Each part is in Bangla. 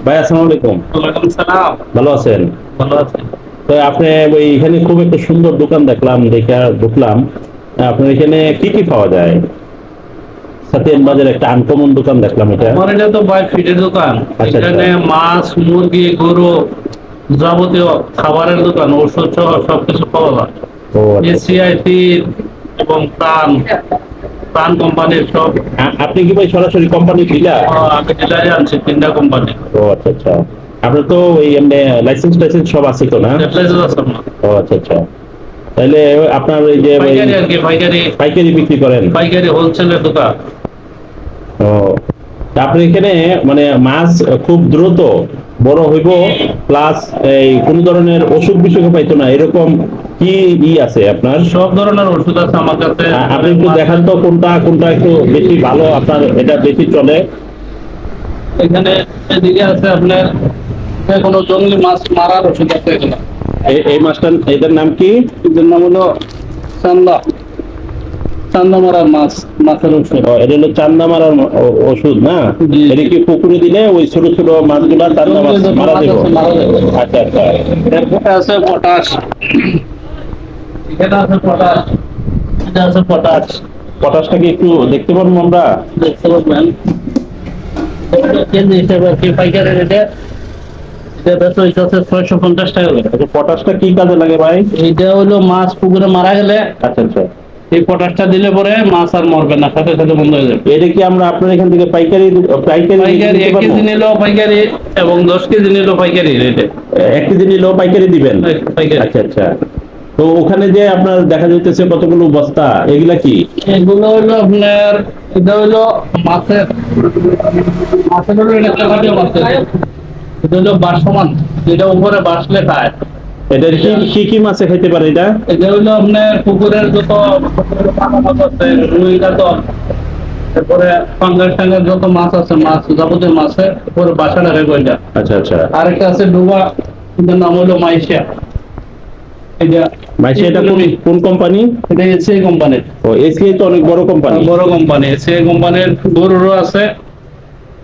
ভাই আসসালামু আলাইকুম। ওয়ালাইকুম সালাম। ভালো আছেন? ভালো আছি। তো আপনি এখানে খুব একটা সুন্দর দোকান দেখলাম, দেখে ঢুকলাম। আপনার এখানে কি কি পাওয়া যায়? সাতিয়ান বাজার একটা আনকমন দোকান দেখলাম এটা। আমার এটা তো ভাই ফিডের দোকান। আচ্ছা, এখানে মাছ, মুরগি, গরু, যাবতীয় খাবারের দোকান, ওষুধ সহ সবকিছু পাওয়া যায়। ও আচ্ছা, আচ্ছা। এসিআইসি এবং প্রাণ প্রাণ কোম্পানির সব। আপনি কি ভাই সরাসরি কোম্পানি ডিলার? আমি ডিলারে আনছি 3টা কোম্পানি। ও আচ্ছা, আচ্ছা। আপনার তো এই এমনি লাইসেন্স টাইসেন্স সব আছে তো না? লাইসেন্স আছে আমার। ও আচ্ছা, আচ্ছা। তাহলে আপনার এই যে পাইকারি আর কি, পাইকারি পাইকারি বিক্রি করেন? পাইকারি হোলসেলের দোকান। ও, তা আপনি এখানে মানে মাছ খুব দ্রুত বড় হইব, প্লাস এই কোন ধরনের অসুখ বিসুখ পাইতো না, এরকম কি আছে আপনার? সব ধরনের ওষুধ আছে আমার কাছে। আপনি একটু দেখান তো কোনটা কোনটা একটু বেশি ভালো, আপনার এটা বেশি চলে। এখানে এদিকে আছে আপনার কোনো জঙ্গলি মাছ মারার ওষুধ আছে এখানে। এই মাছটা, এটার নাম কি? এদের নাম হলো চান্দা। চান্দা মারার মাছ, মাছের ওষুধ। এটা হলো চান্দা মারার ওষুধ না? জি। এটা কি পুকুরে দিলে ওই ছোট ছোট মাছগুলা চান্দা মাছ মারা দেবো? আচ্ছা, আচ্ছা। এরপরে আছে পটাশ। এখানে আছে পটাশ। এটা আছে পটাশ। পটাশটা কি একটু দেখতে পারবো আমরা? দেখতে পাবেন। কেজি হিসেবে কি পাইকারি রেটে এটা বেচা হইতেছে 650 টাকা করে। আচ্ছা, পটাশটা কি কাজে লাগে ভাই? এইটা হলো মাছ পুকুরে মারা গেলে আচ্ছা, আচ্ছা। এই পটাশটা দিলে পরে মাছ আর মরবে না, সাথে সাথে বন্ধ হয়ে যাবে। এটা কি আমরা আপনার এখান থেকে পাইকারি পাইকারি পাইকারি দিতে 1 পারবো? কেজি নিলেও পাইকারি এবং 10 কেজি নিলেও পাইকারি রেটে। 1 কেজি নিলেও পাইকারি দিবেন? পাইকারি। আচ্ছা, আচ্ছা। তো ওখানে যে আপনার দেখা যাইতেছে কতগুলো বস্তা, এগুলা কি? এগুলো হলো আপনার, এটা হলো মাছের মাছের হলো এটা তেলাপিয়া মাছের। এটা হলো বাসমান, যেটা উপরে বাসলে খায়। এটা কি কি কি মাছে খাইতে পারে এটা? এটা হলো আপনার পুকুরের যত পানা মাছ আছে, রুই কাতল, তারপরে পাঙ্গাস টাঙ্গাস যত মাছ আছে, মাছ যাবতীয় মাছের উপরে বাসাটা রেখে ওইটা। আচ্ছা, আচ্ছা। আরেকটা আছে ডুবা, এটার নাম হলো মাইশিয়া। এটা মাইশিয়া, এটা কোন কোম্পানি? এটা এসিআই কোম্পানির। ও, এসিআই তো অনেক বড় কোম্পানি। বড় কোম্পানি এসিআই কোম্পানির। গরুরও আছে,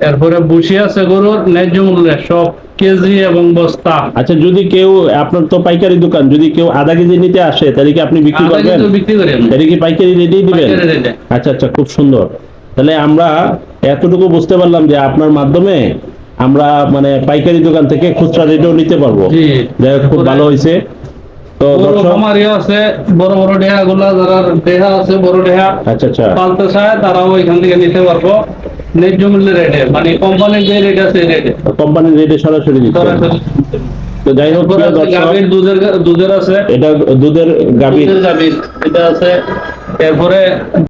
এরপরে বুসি আছে গরুর ন্যায্য মূল্যে সব কেজি এবং বস্তা। আচ্ছা, যদি কেউ, আপনার তো পাইকারি দোকান, যদি কেউ আধা কেজি নিতে আসে তাহলে কি আপনি বিক্রি আধা করবেন? কেজি বিক্রি করি আমি। এটা কি পাইকারি রেটেই দিবেন? পাইকারি রেটে। আচ্ছা, আচ্ছা, খুব সুন্দর। তাহলে আমরা এতটুকু বুঝতে পারলাম যে আপনার মাধ্যমে আমরা মানে পাইকারি দোকান থেকে খুচরা রেটেও নিতে পারবো। জি। যাই হোক, খুব ভালো হয়েছে। তো বড় দর্শক, খামারিও আছে, বড় বড় ডেহা গুলা, যারা ডেহা আছে বড় ডেহা আচ্ছা, আচ্ছা। পালতে চায় তারাও এখান থেকে নিতে পারবো ন্যায্য মূল্যের রেটে, মানে কোম্পানির যে রেট আছে এই রেটে কোম্পানির রেটে সরাসরি দিচ্ছে। সরাসরি। তো যাই হোক, এরপরে প্রিয় আছে দর্শক, গাভীর দুধের আছে। এটা দুধের গাভীর। দুধের গাভীর এটা আছে। এরপরে